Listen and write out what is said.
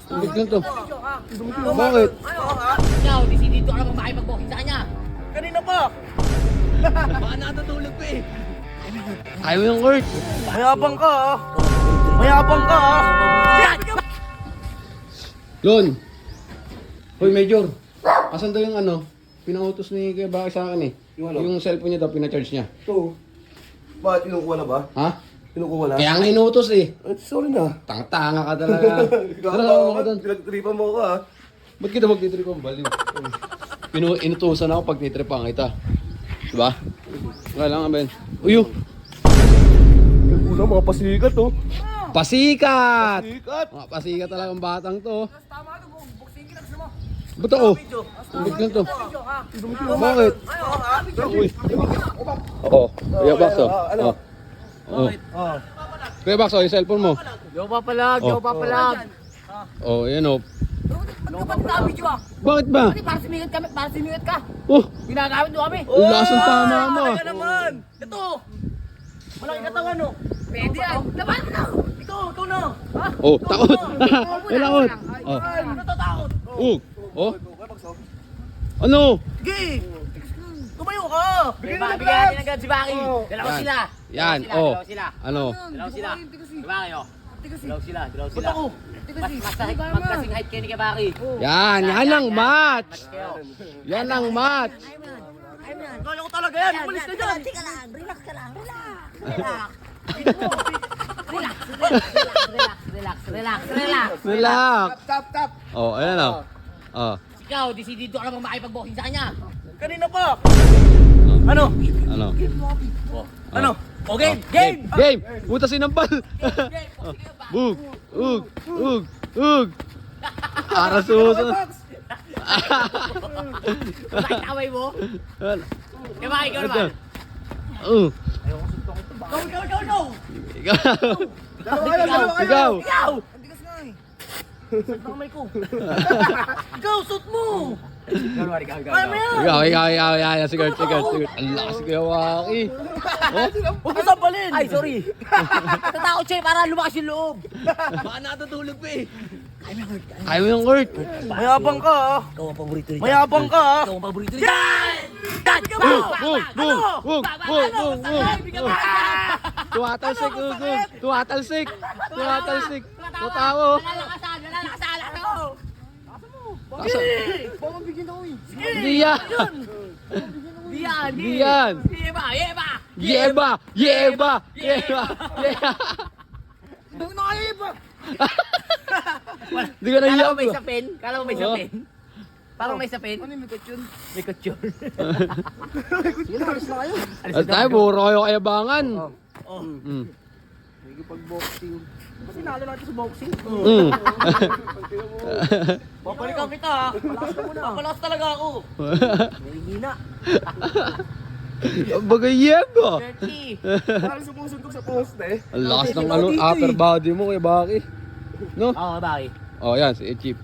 Tubig lang to. Bakit? Ikaw, dito ka naman makipag-booking sa kanya. Kanina pa. Baka natutulog pa eh. Ayaw yung Kurt. Mayabang ka ah. Mayabang ka ah. Yun. Hoy, Major. Asan daw yung ano? Pinautos ni Kuya Baki sa akin eh. Yung ano? Yung cellphone niya daw, pinacharge niya. Ito. Bakit kinukuha na ba? Ha? Kinukuha na? Kaya nga inutos eh. Sorry na. Tanga ka talaga. Tara, ako ka doon. Pinagtripan mo ako ah. Ba't kita magtitrip ang baliw? Inutusan ako pag titripan kita. Diba? Kailangan ba yun? Uyo! Una mga pasikat oh. Pasikat! Pasikat. Mga pasikat talagang batang to. Tama ito, boxing ka mo. Ba't ako? Tubig lang to. Bakit? Uy. Oo. Kuya Bax oh. Ano? Oo. Ah. Kuya Bax oh, yung cellphone mo. Yo papalag, yo papalag. Oh, yan oh. Ba't ka pa video ah? Bakit ba? Kasi para sumingit kami, para sumingit ka. Oh, Ginagamit mo kami. ang lasang tama mo. Talaga naman. Ito. Malaki katawan oh. Pwede yan. Laban mo na. Ikaw na. Ha? Oh, takot. May takot. Oh. Ano tatakot? Oh. Ano? Sige. Tumayo ka. Bigyan natin agad si Baki. Dalawa Yan. sila. Yan, Dalawa oh. sila. Ano? Dalawa sila. Si Baki oh. Dalawa sila, dalawa Ba't sila. ako? Magkasing height kayo ni kay Baki. Yan ang match. Match kayo. Yan ang match. Kala ko talaga yan. Umalis ka dyan. Teka lang, relax ka lang, relax. Relax. Relax. Tap. Oh, ayan oh. Oh. Ikaw, dito ka naman makipag-booking sa kanya. Kanina pa. Ano? Ano? Ano? O game, game! Game! Puta sinampal! Bug! Ug! Para suso! Bakit away mo? Kaya Baki, ikaw naman. Go! Ikaw! Ikaw! Saan na kamay ko? Ikaw, suit mo! Kaya mo yan! Ikaw! Sige. Ang lakas Kuya Waki! Huwag mo sampalin. Ay, sorry! Tatakot siya para lumakas yung loob. Baka natutulog pa eh. Ayaw mo yung Kurt! Mayabang ka ah. Ikaw ang paborito niya. Mayabang ka ah. Ikaw ang paborito niya. Yan! Bug! Tumatalsik! Tutawo! Lalakasan! Baka bigyan ako eh. Hindi yan! Hindi yan! Yeba! Huwag na kayo iba. Hindi ka Kala mo naiyak may ba? sapin? Kala mo may sapin? Parang may sapin? Ano yung mikot yun? May kutsyon. Sige na, alis na kayo. At tayo, puro kayo kayabangan. Nagipag-boxing. Kasi nalo natin sa boxing. Babalikan kita ha. Papalakas talaga ako. May hina. Bagay yeba! 30. Parang sumusuntok sa poste. Ang lakas ng upper body mo Kuya Baki. No? Oo, Baki. Oh, yan, si Chip.